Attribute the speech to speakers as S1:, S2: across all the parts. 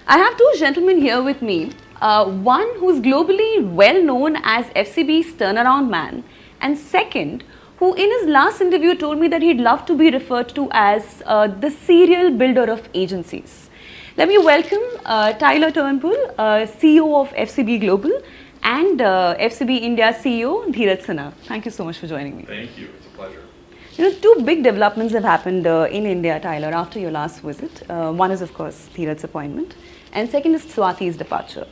S1: I have two gentlemen here with me. One who's globally well known as FCB's turnaround man, and second, who in his last interview told me that he'd love to be referred to as the serial builder of agencies. Let me welcome Tyler Turnbull, CEO of FCB Global, and FCB India CEO Dheeraj Sinha. Thank you so much for joining me.
S2: Thank you. It's a pleasure.
S1: You know, two big developments have happened in India, Tyler, after your last visit. One is, of course, Dheeraj's appointment, and second is Swati's departure.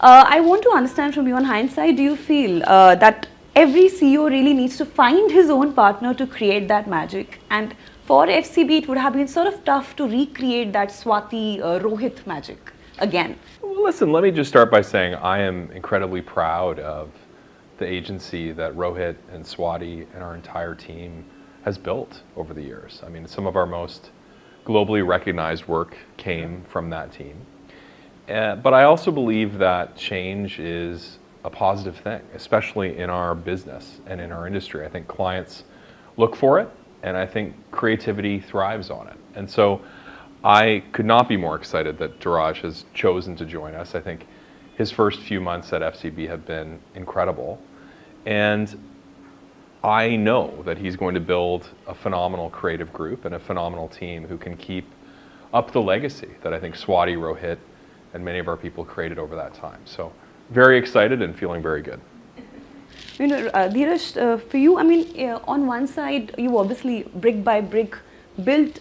S1: I want to understand from you, on hindsight, do you feel that every CEO really needs to find his own partner to create that magic? And for FCB, it would have been sort of tough to recreate that Swati Rohit magic again.
S2: Well, listen, let me just start by saying I am incredibly proud of the agency that Rohit and Swati and our entire team has built over the years. I mean, some of our most globally recognized work came from that team. But I also believe that change is a positive thing, especially in our business and in our industry. I think clients look for it, and I think creativity thrives on it. And so I could not be more excited that Dheeraj has chosen to join us. I think his first few months at FCB have been incredible. And I know that he's going to build a phenomenal creative group and a phenomenal team who can keep up the legacy that I think Swati, Rohit, and many of our people created over that time. So very excited and feeling very good.
S1: You know, Dheeraj, for you, I mean, on one side, you obviously brick by brick built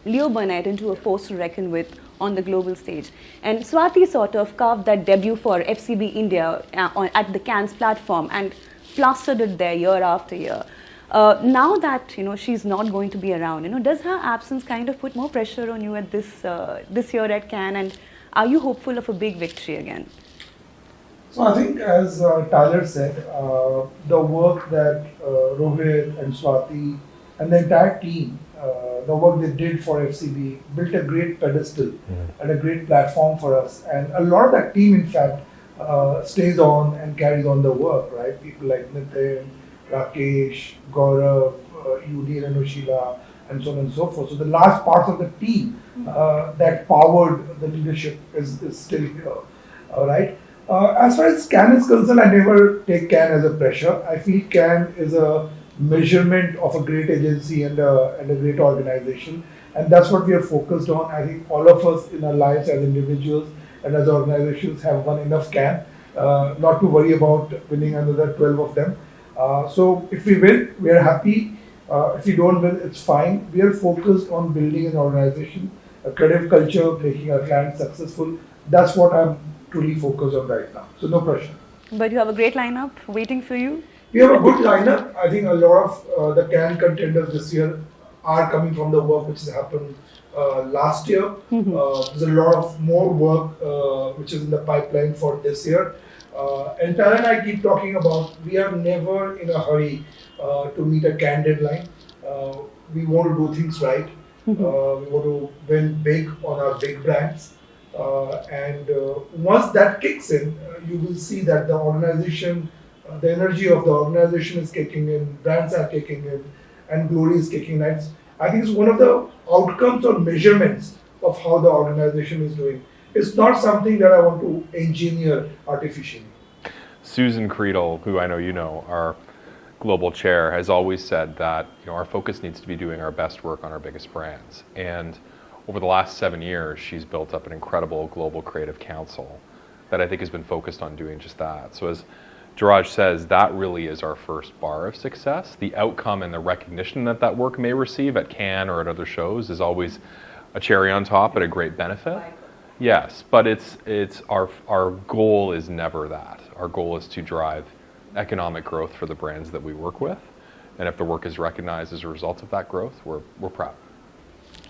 S1: Leo Burnett into a force to reckon with on the global stage. And Swati sort of carved that debut for FCB India at the Cannes platform and plastered it there year after year. Now that she's not going to be around, does her absence kind of put more pressure on you at this year at Cannes? And are you hopeful of a big victory again?
S3: So I think, as Tyler said, the work that Rohit and Swati and the entire team, the work they did for FCB, built a great pedestal and a great platform for us. And a lot of that team, in fact, stays on and carries on the work, right? People like Nitin, Rakesh, Gaurav, Yudi and Anushila, and so on and so forth. So the large parts of the team that powered the leadership is still here, all right? As far as Cannes is concerned, I never take Cannes as a pressure. I feel Cannes is a measurement of a great agency and a great organization, and that's what we are focused on. I think all of us in our lives as individuals and as organizations have won enough Cannes not to worry about winning another 12 of them. So if we win, we are happy. If we don't win, it's fine. We are focused on building an organization, a creative culture, making our clients successful. That's what I'm truly focused on right now. So no pressure.
S1: But you have a great lineup waiting for you.
S3: We have a good lineup. I think a lot of the Cannes contenders this year are coming from the work which has happened last year. There's a lot of more work which is in the pipeline for this year. And Tara and I keep talking about we are never in a hurry to meet a Cannes deadline. We want to do things right. We want to win big on our big brands. And once that kicks in, you will see that the organization, the energy of the organization is kicking in, brands are kicking in, and glory is kicking in. I think it's one of the outcomes or measurements of how the organization is doing. It's not something that I want to engineer artificially.
S2: Susan Creedle, who I know you know, our global chair, has always said that our focus needs to be doing our best work on our biggest brands. And over the last 7 years, she's built up an incredible global creative council that I think has been focused on doing just that. So as Dheeraj says, that really is our first bar of success. The outcome and the recognition that that work may receive at Cannes or at other shows is always a cherry on top and a great benefit. Yes, but it's our goal is never that. Our goal is to drive economic growth for the brands that we work with. And if the work is recognized as a result of that growth, we're proud.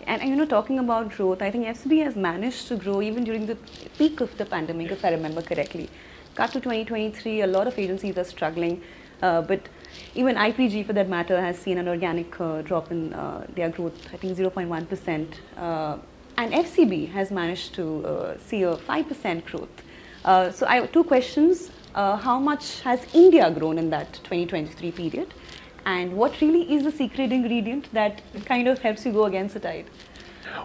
S1: And talking about growth, I think FCB has managed to grow even during the peak of the pandemic, if I remember correctly. Cut to 2023, a lot of agencies are struggling, but even IPG, for that matter, has seen an organic drop in their growth, I think 0.1%. And FCB has managed to see a 5% growth. So I have two questions. How much has India grown in that 2023 period? And what really is the secret ingredient that kind of helps you go against the tide?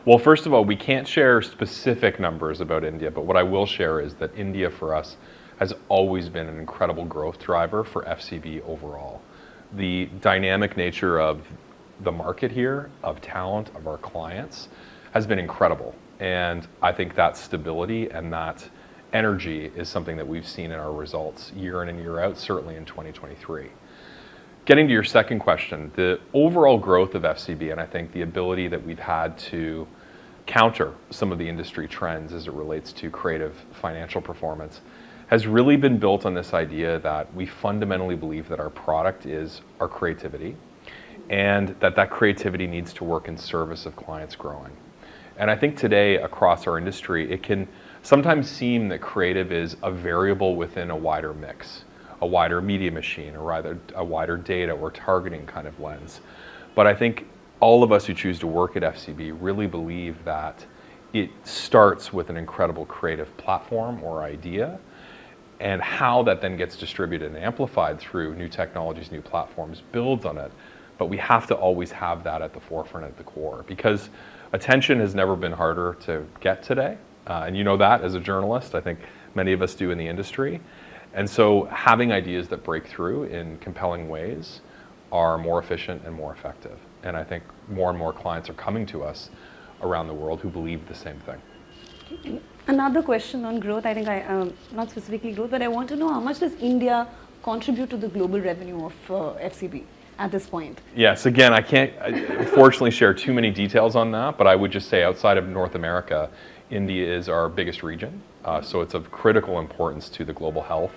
S2: Well, first of all, we can't share specific numbers about India, but what I will share is that India for us has always been an incredible growth driver for FCB overall. The dynamic nature of the market here, of talent, of our clients, has been incredible. And I think that stability and that energy is something that we've seen in our results year in and year out, certainly in 2023. Getting to your second question, the overall growth of FCB, and I think the ability that we've had to counter some of the industry trends as it relates to creative financial performance, has really been built on this idea that we fundamentally believe that our product is our creativity, and that creativity needs to work in service of clients growing. And I think today across our industry, it can sometimes seem that creative is a variable within a wider mix, a wider media machine, or rather a wider data or targeting kind of lens. But I think all of us who choose to work at FCB really believe that it starts with an incredible creative platform or idea, and how that then gets distributed and amplified through new technologies, new platforms, builds on it. But we have to always have that at the forefront, at the core, because attention has never been harder to get today. And you know that as a journalist, I think many of us do in the industry. And so having ideas that break through in compelling ways are more efficient and more effective. And I think more and more clients are coming to us around the world who believe the same thing.
S1: Another question on growth, I think not specifically growth, but I want to know how much does India contribute to the global revenue of FCB at this point?
S2: Yes, again, I can't unfortunately share too many details on that, but I would just say outside of North America, India is our biggest region, so it's of critical importance to the global health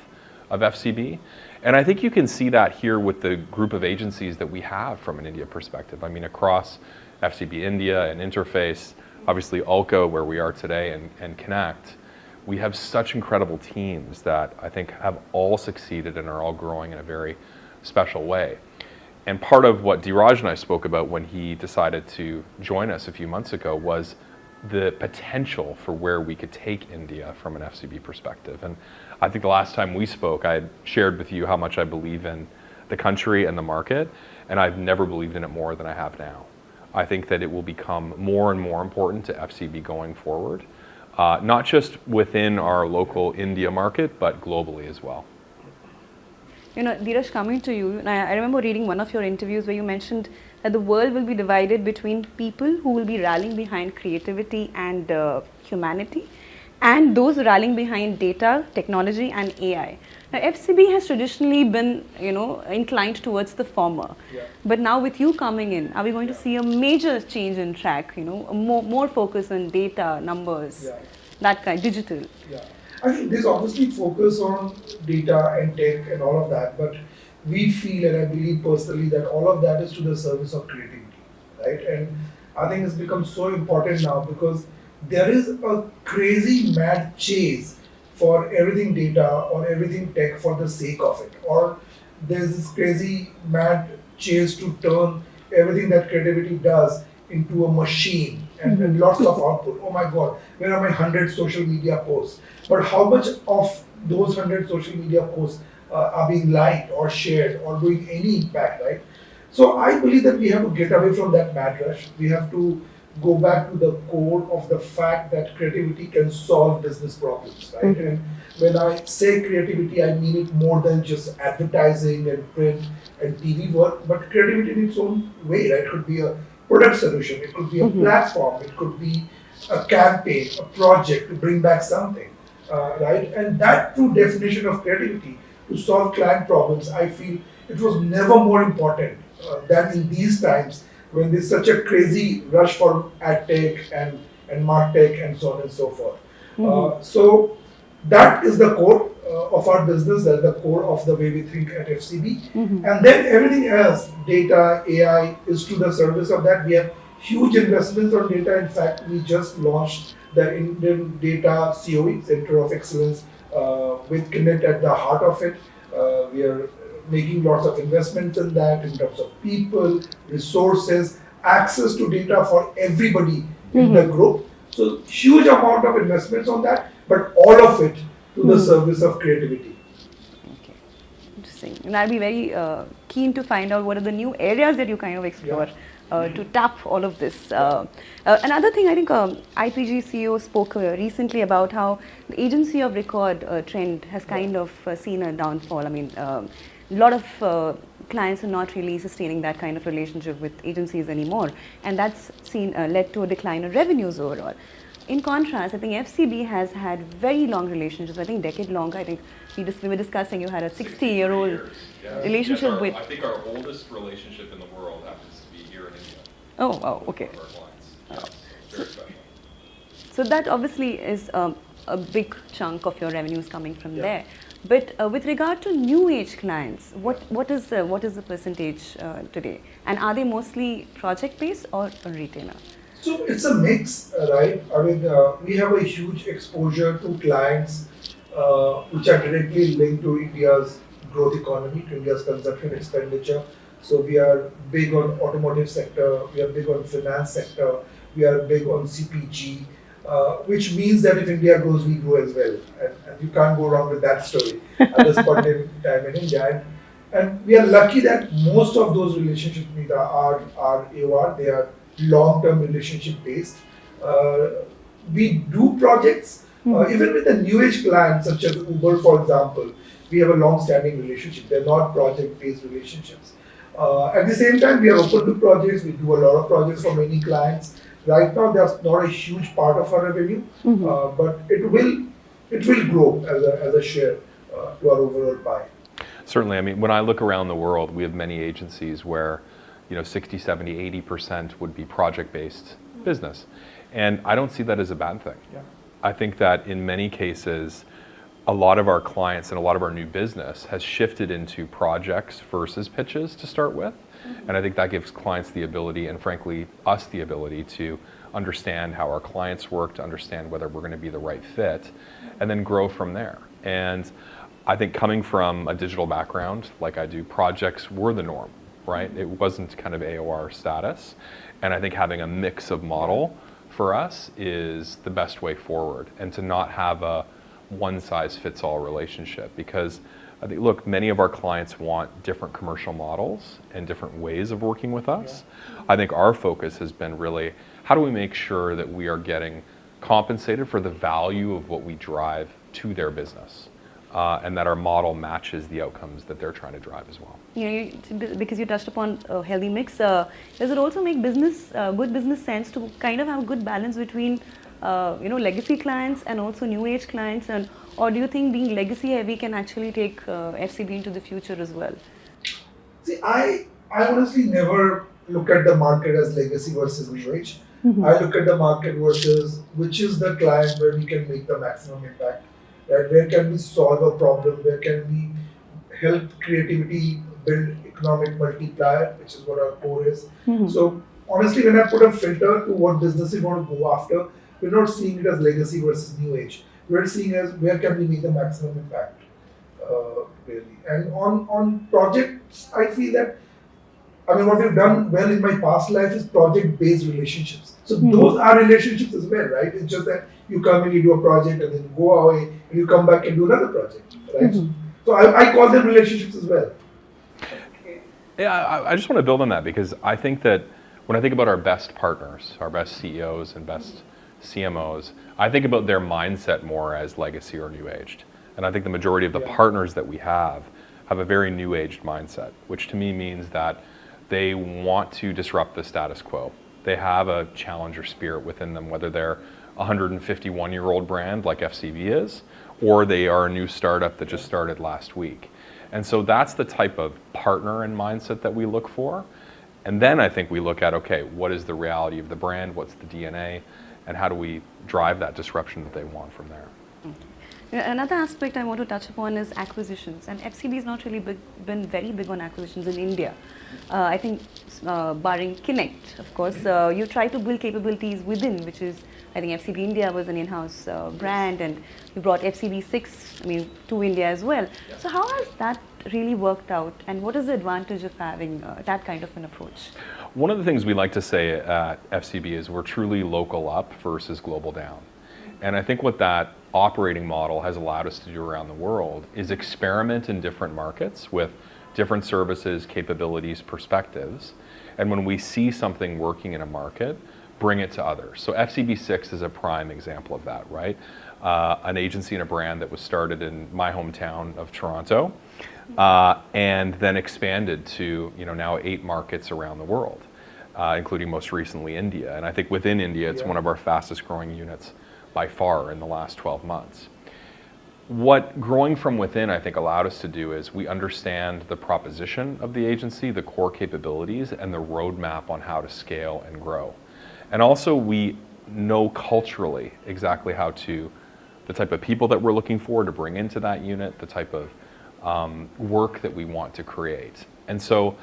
S2: of FCB. And I think you can see that here with the group of agencies that we have from an India perspective. I mean, across FCB India and Interface, obviously Ulco, where we are today, and Connect, we have such incredible teams that I think have all succeeded and are all growing in a very special way. And part of what Dheeraj and I spoke about when he decided to join us a few months ago was the potential for where we could take India from an FCB perspective. And I think the last time we spoke, I had shared with you how much I believe in the country and the market, and I've never believed in it more than I have now. I think that it will become more and more important to FCB going forward, not just within our local India market, but globally as well.
S1: You know, Dheeraj, coming to you, I remember reading one of your interviews where you mentioned that the world will be divided between people who will be rallying behind creativity and humanity, and those rallying behind data, technology, and AI. Now, FCB has traditionally been, inclined towards the former.
S3: Yeah.
S1: But now with you coming in, are we going to see a major change in track, more focus on data, numbers, that kind, digital?
S3: Yeah. I think there's obviously focus on data and tech and all of that, but we feel, and I believe personally, that all of that is to the service of creativity, right? And I think it's become so important now because there is a crazy mad chase for everything data or everything tech for the sake of it, or there's this crazy mad chase to turn everything that creativity does into a machine and lots of output. Oh my God, where are my 100 social media posts? But how much of those 100 social media posts are being liked or shared or doing any impact, right? So I believe that we have to get away from that mad rush. We have to go back to the core of the fact that creativity can solve business problems, right? And when I say creativity, I mean it more than just advertising and print and TV work, but creativity in its own way, right? It could be a product solution, it could be a platform, it could be a campaign, a project to bring back something, right? And that true definition of creativity to solve client problems, I feel it was never more important than in these times when there's such a crazy rush for ad tech and martech and so on and so forth. So that is the core of our business, that's the core of the way we think at FCB. And then everything else, data, AI, is to the service of that. We have huge investments on data. In fact, we just launched the Indian Data COE, Center of Excellence, with Connect at the heart of it. We are making lots of investments in that in terms of people, resources, access to data for everybody in the group. So huge amount of investments on that, but all of it to the service of creativity.
S1: Okay, interesting. And I'll be very keen to find out what are the new areas that you kind of explore to tap all of this. Another thing, I think IPG CEO spoke recently about how the agency of record trend has kind of seen a downfall. I mean, a lot of clients are not really sustaining that kind of relationship with agencies anymore, and that's led to a decline in revenues overall. In contrast, I think FCB has had very long relationships. I think decade long. I think we were discussing you had a 60-year-old relationship with.
S2: I think our oldest relationship in the world happens to be here in India.
S1: Oh, wow, okay.
S2: One of our clients. Yes, very special.
S1: So that obviously is a big chunk of your revenues coming from there. But with regard to new age clients, what is the percentage today? And are they mostly project based or a retainer?
S3: So it's a mix, right? I mean, we have a huge exposure to clients which are directly linked to India's growth economy, to India's consumption expenditure. So we are big on automotive sector, we are big on finance sector, we are big on CPG, which means that if India grows, we grow as well. And you can't go wrong with that story at this point in time in India. And we are lucky that most of those relationships, Neeta, are AOR, they are long-term relationship based. We do projects, even with the new age clients such as Uber, for example, we have a long-standing relationship. They're not project-based relationships. At the same time, we are open to projects. We do a lot of projects for many clients. Right now, that's not a huge part of our revenue, but it will grow as a share to our overall pie.
S2: Certainly. I mean, when I look around the world, we have many agencies where 60, 70, 80% would be project-based business. And I don't see that as a bad thing.
S3: Yeah.
S2: I think that in many cases, a lot of our clients and a lot of our new business has shifted into projects versus pitches to start with. And I think that gives clients the ability, and frankly, us the ability to understand how our clients work, to understand whether we're going to be the right fit, and then grow from there. And I think coming from a digital background, like I do, projects were the norm. Right? It wasn't kind of AOR status. And I think having a mix of model for us is the best way forward, and to not have a one size fits all relationship, because I think, look, many of our clients want different commercial models and different ways of working with us. I think our focus has been really, how do we make sure that we are getting compensated for the value of what we drive to their business? And that our model matches the outcomes that they're trying to drive as well.
S1: Because you touched upon a healthy mix, does it also make good business sense to kind of have a good balance between legacy clients and also new age clients, or do you think being legacy heavy can actually take FCB into the future as well?
S3: See, I honestly never look at the market as legacy versus new age. I look at the market versus which is the client where we can make the maximum impact. Right? Where can we solve a problem? Where can we help creativity build economic multiplier, which is what our core is. So honestly, when I put a filter to what business we want to go after, we're not seeing it as legacy versus new age. We're seeing as where can we make the maximum impact, really. And on projects, I feel that, I mean, what we've done well in my past life is project-based relationships. So those are relationships as well, right? It's just that you come and you do a project and then you go away and you come back and do another project, right? So I call them relationships as well.
S2: Yeah, I just want to build on that, because I think that when I think about our best partners, our best CEOs and best CMOs, I think about their mindset more as legacy or new aged. And I think the majority of the partners that we have a very new aged mindset, which to me means that they want to disrupt the status quo. They have a challenger spirit within them, whether they're a 151-year-old brand like FCB is, or they are a new startup that just started last week. And so that's the type of partner and mindset that we look for. And then I think we look at, okay, what is the reality of the brand? What's the DNA? And how do we drive that disruption that they want from there?
S1: Another aspect I want to touch upon is acquisitions. And FCB has not really been very big on acquisitions in India. I think barring Connect, of course, you try to build capabilities within, which is, I think FCB India was an in-house brand, and you brought FCB 6, to India as well. Yeah. So how has that really worked out, and what is the advantage of having that kind of an approach?
S2: One of the things we like to say at FCB is we're truly local up versus global down. And I think what that operating model has allowed us to do around the world is experiment in different markets with different services, capabilities, perspectives, And when we see something working in a market, bring it to others. So FCB6 is a prime example of that, right? An agency and a brand that was started in my hometown of Toronto, and then expanded to now 8 markets around the world, including most recently India. And I think within India, it's one of our fastest growing units by far in the last 12 months. What growing from within, I think, allowed us to do is we understand the proposition of the agency, the core capabilities, and the roadmap on how to scale and grow. And also we know culturally exactly the type of people that we're looking for to bring into that unit, the type of work that we want to create. And so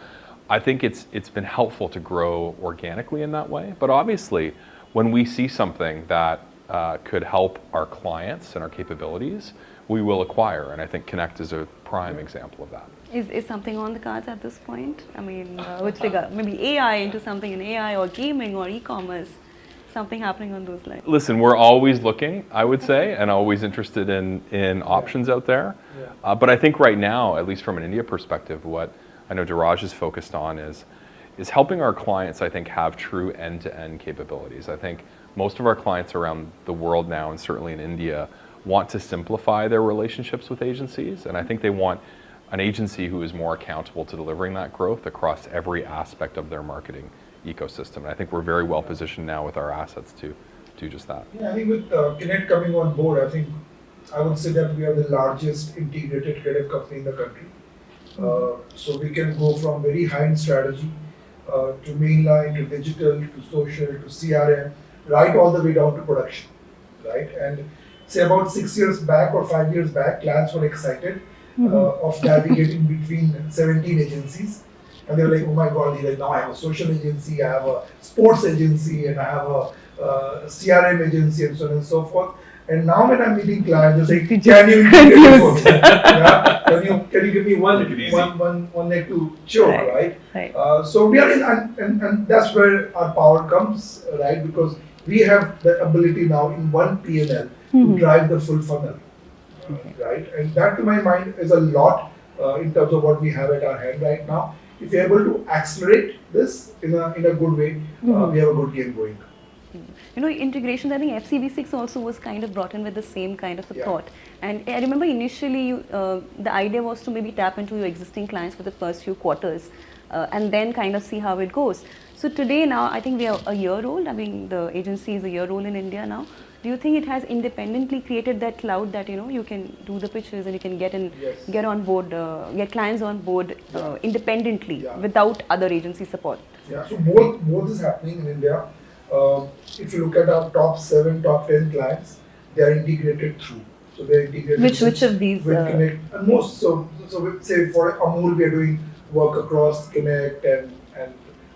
S2: I think it's been helpful to grow organically in that way. But obviously, when we see something that could help our clients and our capabilities, we will acquire. And I think Connect is a prime example of that.
S1: Is something on the cards at this point? I mean, with regard maybe AI into something in AI or gaming or e-commerce, something happening on those lines?
S2: Listen, we're always looking, I would say, and always interested in options out there. But I think right now, at least from an India perspective, what I know Dheeraj is focused on is helping our clients, I think, have true end-to-end capabilities. I think most of our clients around the world now, and certainly in India, want to simplify their relationships with agencies. And I think they want an agency who is more accountable to delivering that growth across every aspect of their marketing ecosystem. And I think we're very well positioned now with our assets to do just that.
S3: Yeah, I think with Connect coming on board, I would say that we are the largest integrated creative company in the country. So we can go from very high-end strategy to mainline, to digital, to social, to CRM, right all the way down to production, right? And say about 6 years back or 5 years back, clients were excited of navigating between 17 agencies. And they were like, oh my God, now I have a social agency, I have a sports agency, and I have a CRM agency, and so on and so forth. And now when I'm meeting clients, they say, can you integrate both? Yeah? Can you give me one leg to choke, right? So we are in, and that's where our power comes, right? Because we have the ability now in one P&L to drive the full funnel, right? And that to my mind is a lot in terms of what we have at our hand right now. If you're able to accelerate this in a good way, we have a good game going.
S1: Integrations, I think FCB6 also was kind of brought in with the same kind of a thought. And I remember initially the idea was to maybe tap into your existing clients for the first few quarters and then kind of see how it goes. So today now, I think we are a year old. I mean, the agency is a year old in India now. Do you think it has independently created that cloud that, you can do the pitches and you can get on board, get clients on board independently without other agency support?
S3: Yeah, so both is happening in India. If you look at our top 7, top 10 clients, they are integrated through. So they're integrated.
S1: Which of these?
S3: With Connect. And most, so say for Amul, we are doing work across Connect and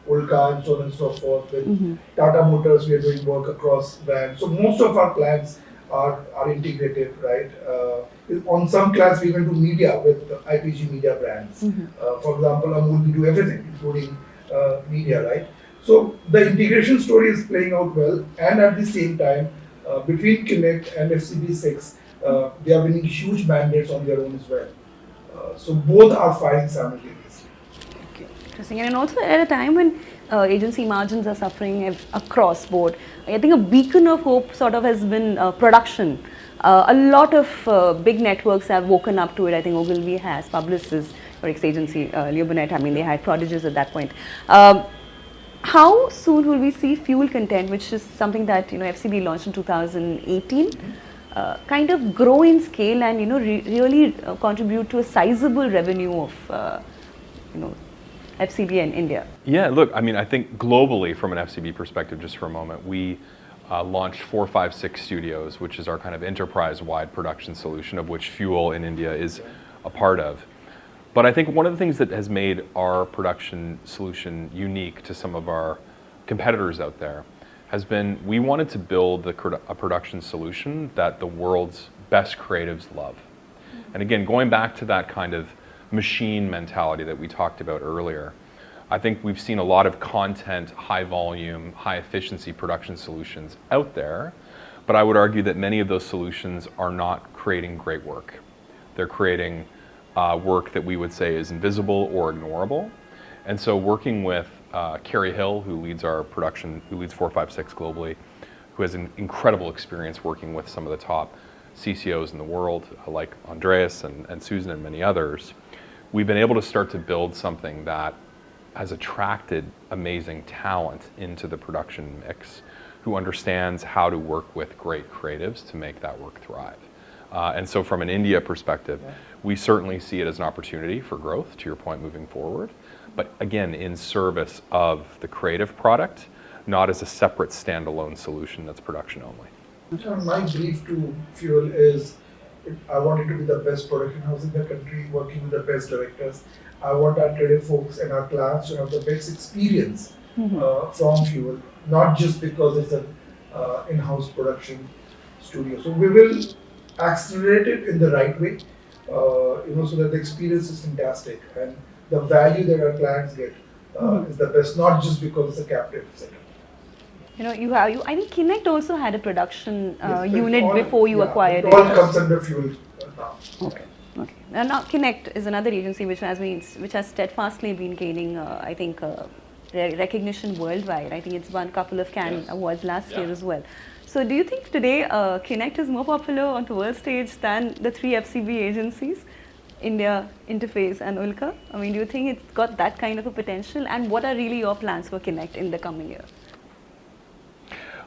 S3: Ulka and so on and so forth. With Tata Motors, we are doing work across brands. So most of our clients are integrated, right? On some clients, we even do media with IPG media brands. For example, Amul, we do everything, including media, right? So the integration story is playing out well, and at the same time, between Connect and FCB6, they are winning huge mandates on their own as well. So both are firing simultaneously.
S1: Okay, interesting. And also at a time when agency margins are suffering across board, I think a beacon of hope sort of has been production. A lot of big networks have woken up to it. I think Ogilvy has, Publicis, or ex-agency, Leo Burnett, I mean, they had prodigies at that point. How soon will we see fuel content, which is something that FCB launched in 2018, kind of grow in scale and really contribute to a sizable revenue of FCB in India? Yeah,
S2: look, I mean, I think globally from an FCB perspective, just for a moment, we launched 456 Studios, which is our kind of enterprise-wide production solution, of which Fuel in India is a part of. But I think one of the things that has made our production solution unique to some of our competitors out there has been we wanted to build a production solution that the world's best creatives love. And again, going back to that kind of machine mentality that we talked about earlier, I think we've seen a lot of content, high volume, high efficiency production solutions out there, but I would argue that many of those solutions are not creating great work. They're creating work that we would say is invisible or ignorable. And so working with Carrie Hill, who leads our production, who leads 456 globally, who has an incredible experience working with some of the top CCOs in the world, like Andreas and Susan and many others. We've been able to start to build something that has attracted amazing talent into the production mix, who understands how to work with great creatives to make that work thrive. And so from an India perspective, we certainly see it as an opportunity for growth, to your point, moving forward. But again, in service of the creative product, not as a separate standalone solution that's production only.
S3: My brief to Fuel is, I want it to be the best production house in the country, working with the best directors. I want our creative folks and our clients to have the best experience from Fuel, not just because it's an in-house production studio. So we will accelerate it in the right way, so that the experience is fantastic and the value that our clients get is the best, not just because it's a captive setup.
S1: I think Kinect also had a production
S3: Yes,
S1: unit
S3: all,
S1: before you acquired
S3: it. All comes under Fuel now.
S1: Okay. And now Kinect is another agency which has steadfastly been gaining, recognition worldwide. I think it's won a couple of Cannes awards last year as well. So do you think today Kinect is more popular on the world stage than the three FCB agencies, India, Interface and Ulka? I mean, do you think it's got that kind of a potential? And what are really your plans for Kinect in the coming year?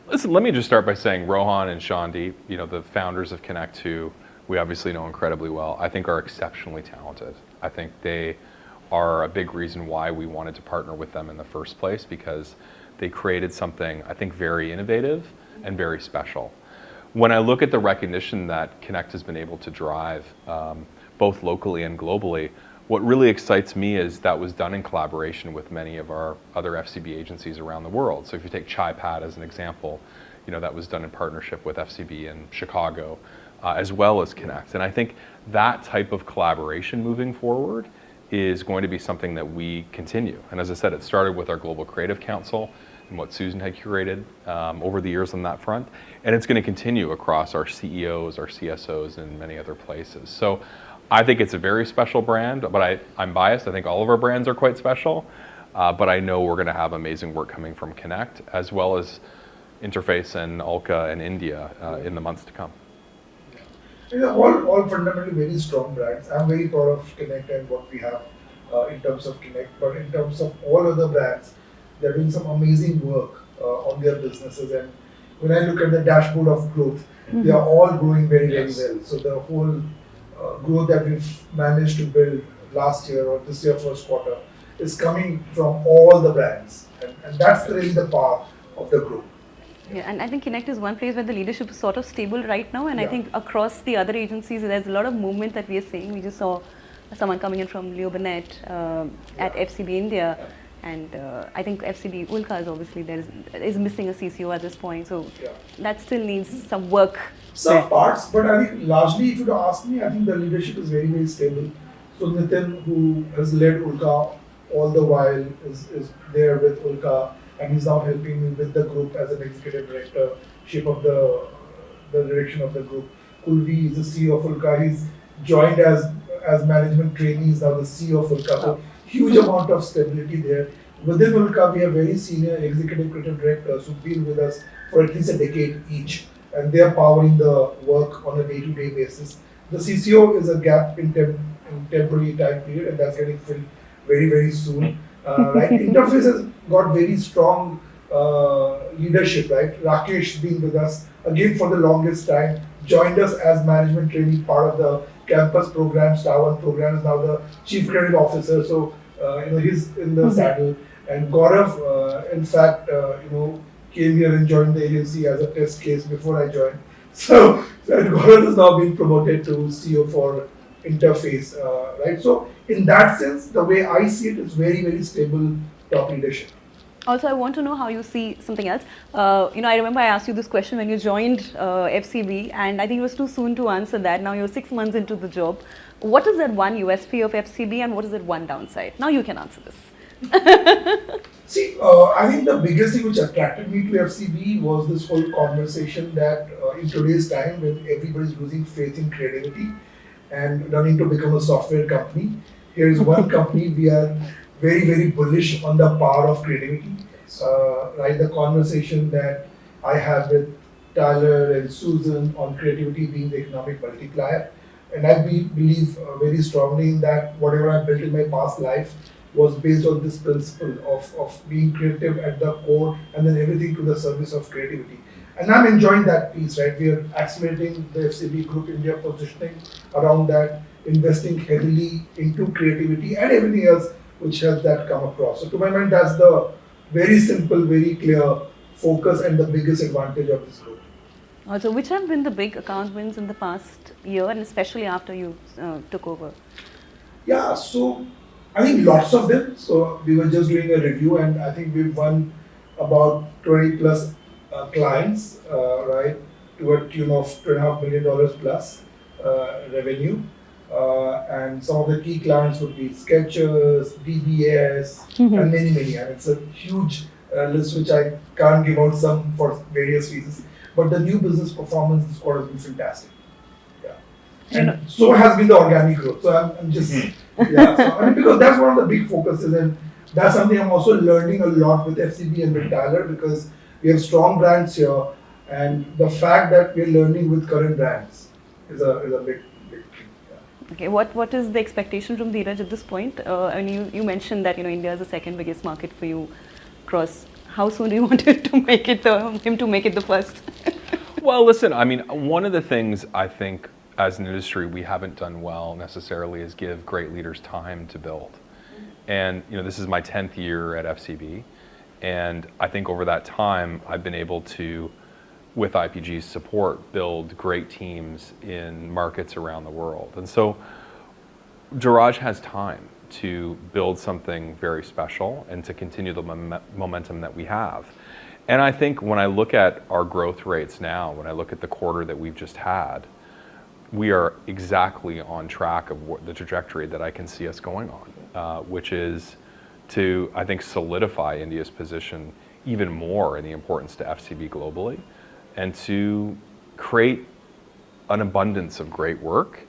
S2: Listen, let me just start by saying Rohan and Shandi, the founders of Kinect, who we obviously know incredibly well, I think are exceptionally talented. I think they are a big reason why we wanted to partner with them in the first place, because they created something, I think, very innovative and very special. When I look at the recognition that Kinect has been able to drive, both locally and globally, what really excites me is that was done in collaboration with many of our other FCB agencies around the world. So if you take ChaiPad as an example, that was done in partnership with FCB in Chicago, as well as Kinect. And I think that type of collaboration moving forward is going to be something that we continue. And as I said, it started with our Global Creative Council and what Susan had curated over the years on that front. And it's going to continue across our CEOs, our CSOs, and many other places. So I think it's a very special brand, but I'm biased. I think all of our brands are quite special. But I know we're going to have amazing work coming from Kinect, as well as Interface and Ulka and India in the months to come.
S3: All fundamentally very strong brands. I'm very proud of Kinect and what we have in terms of Kinect, but in terms of all other brands, they're doing some amazing work on their businesses. And when I look at the dashboard of growth, they are all growing very, very well. So the whole growth that we've managed to build last year or this year first quarter is coming from all the brands. And that's really the power of the group.
S1: Yeah, and I think Kinect is one place where the leadership is sort of stable right now, and I think across the other agencies there's a lot of movement that we are seeing. We just saw someone coming in from Leo Burnett at FCB India, and I think FCB Ulka is obviously is missing a CCO at this point, so that still needs some work.
S3: Some parts, but I think largely, if you ask me, I think the leadership is very, very stable. So Nitin, who has led Ulka all the while, is there with Ulka. And he's now helping me with the group as an executive director, shape of the direction of the group. Kulvi is the CEO of Ulka. He's joined as management trainee. He's now the CEO of Ulka. So huge amount of stability there. Within Ulka, we have very senior executive creative directors who've been with us for at least a decade each, and they are powering the work on a day-to-day basis. The CCO is a gap in temporary time period, and that's getting filled very, very soon. Right, Interface has got very strong leadership, right? Rakesh being with us again for the longest time, joined us as management trainee, part of the campus program, Star One program, is now the chief creative officer. So he's in the saddle. And Gaurav, in fact, came here and joined the agency as a test case before I joined. So Gaurav has now been promoted to CEO for Interface, right? So in that sense, the way I see it is very, very stable top leadership.
S1: Also, I want to know how you see something else. I remember I asked you this question when you joined FCB, and I think it was too soon to answer that. Now you're 6 months into the job. What is that one USP of FCB, and what is that one downside? Now you can answer this.
S3: See, I think the biggest thing which attracted me to FCB was this whole conversation that in today's time, when everybody's losing faith in creativity and running to become a software company, here is one company we are very, very bullish on the power of creativity. Right, the conversation that I have with Tyler and Susan on creativity being the economic multiplier. And I believe very strongly in that whatever I built in my past life was based on this principle of being creative at the core and then everything to the service of creativity. And I'm enjoying that piece, right? We are accelerating the FCB Group India positioning around that, investing heavily into creativity and everything else which helps that come across. So to my mind, that's the very simple, very clear focus and the biggest advantage of this group.
S1: Also, which have been the big account wins in the past year, and especially after you took over?
S3: Yeah, so I think lots of them. So we were just doing a review, and I think we've won about 20 plus clients, right, to a tune of $2.5 million plus revenue. And some of the key clients would be Skechers, DBS, and many, many. And it's a huge list which I can't give out some for various reasons. But the new business performance this quarter has been fantastic. Yeah. And so has been the organic growth. So I'm just, yeah. So, I mean, because that's one of the big focuses. And that's something I'm also learning a lot with FCB and with Tyler because we have strong brands here. And the fact that we're learning with current brands is a big thing. Yeah.
S1: Okay, what is the expectation from Dheeraj at this point? I mean, you mentioned that India is the second biggest market for you across. How soon do you want him to make it the first?
S2: Well, listen, I mean, one of the things I think as an industry we haven't done well necessarily is give great leaders time to build. And this is my 10th year at FCB, and I think over that time I've been able to, with IPG's support, build great teams in markets around the world. And so Dheeraj has time to build something very special and to continue the momentum that we have. And I think when I look at our growth rates now, when I look at the quarter that we've just had, we are exactly on track of the trajectory that I can see us going on, which is to, I think, solidify India's position even more in the importance to FCB globally and to create an abundance of great work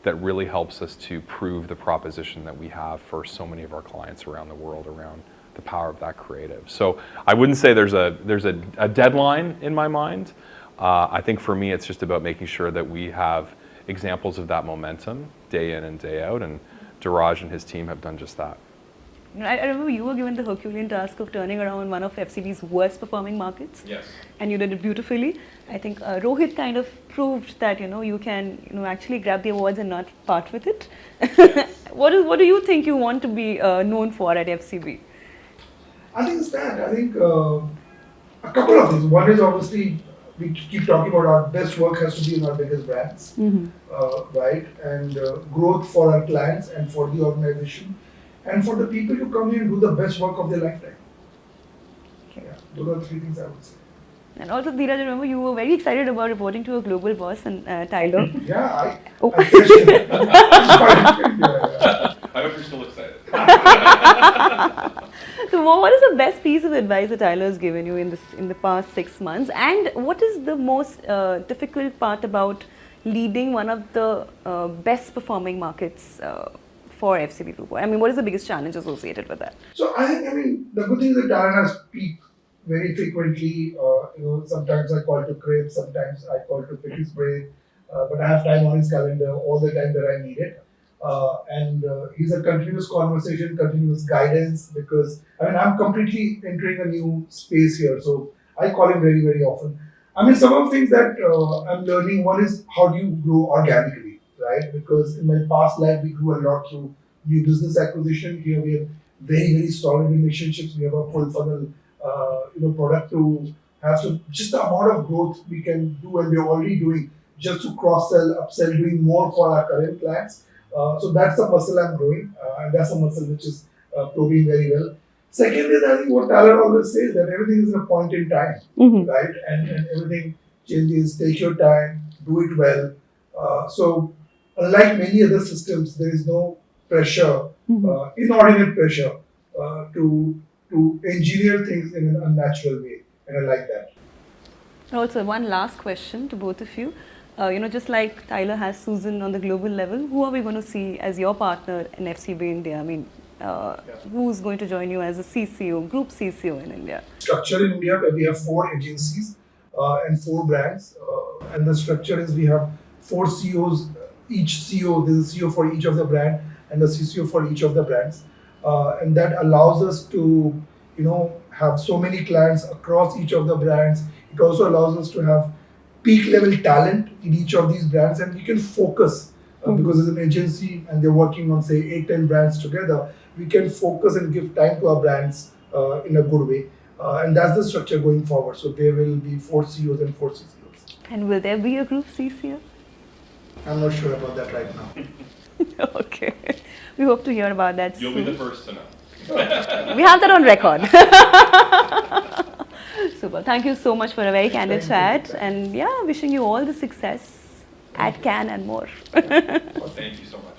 S2: that really helps us to prove the proposition that we have for so many of our clients around the world around the power of that creative. So I wouldn't say there's a deadline in my mind. I think for me it's just about making sure that we have examples of that momentum day in and day out, and Dheeraj and his team have done just that.
S1: I remember you were given the Herculean task of turning around one of FCB's worst performing markets.
S2: Yes.
S1: And you did it beautifully. I think Rohit kind of proved that you can actually grab the awards and not part with it.
S2: Yes.
S1: What do you think you want to be known for at FCB?
S3: I think it's that. I think a couple of things. One is obviously we keep talking about our best work has to be in our biggest brands, right? And growth for our clients and for the organization. And for the people who come here and do the best work of their lifetime.
S1: Okay.
S3: Yeah, those are three things I would say.
S1: And also, Dheeraj, I remember you were very excited about reporting to a global boss, and Tyler.
S3: Yeah,
S1: Oh.
S3: I
S2: I hope you're still excited.
S1: So, what is the best piece of advice that Tyler has given you in the past 6 months? And what is the most difficult part about leading one of the best performing markets for FCB Group? I mean, what is the biggest challenge associated with that?
S3: So I think, the good thing is that Darren has speak very frequently. Sometimes I call to Crib, sometimes I call to pick his brain, but I have time on his calendar all the time that I need it. And he's a continuous conversation, continuous guidance, because I'm completely entering a new space here. So I call him very, very often. Some of the things that I'm learning, one is how do you grow organically, right? Because in my past life, we grew a lot through new business acquisition. Here we have very, very solid relationships. We have a full funnel, product to have. So just the amount of growth we can do, and we're already doing just to cross-sell, upsell, doing more for our current clients. So that's the muscle I'm growing, and that's a muscle which is proving very well. Second is, I think what Tyler always says, that everything is a point in time, right? And everything changes. Take your time, do it well. So unlike many other systems, there is no pressure, inordinate pressure, to engineer things in an unnatural way, and I like that.
S1: Also, one last question to both of you. Just like Tyler has Susan on the global level, who are we going to see as your partner in FCB India? who's going to join you as a CCO, Group CCO in India?
S3: Structure in India where we have 4 agencies and 4 brands. And the structure is we have 4 CEOs. Each CEO, there's a CEO for each of the brand and a CCO for each of the brands. And that allows us to, have so many clients across each of the brands. It also allows us to have peak level talent in each of these brands, and we can focus because as an agency and they're working on say 8-10 brands together, we can focus and give time to our brands in a good way. And that's the structure going forward. So there will be 4 CEOs and 4 CCOs.
S1: And will there be a Group CCO?
S3: I'm not sure about that right now.
S1: Okay. We hope to hear about that
S2: You'll
S1: soon.
S2: be the first to know.
S1: We have that on record. Super. Thank you so much for a very candid chat. And yeah, wishing you all the success at Cannes and more.
S2: Well, thank you so much.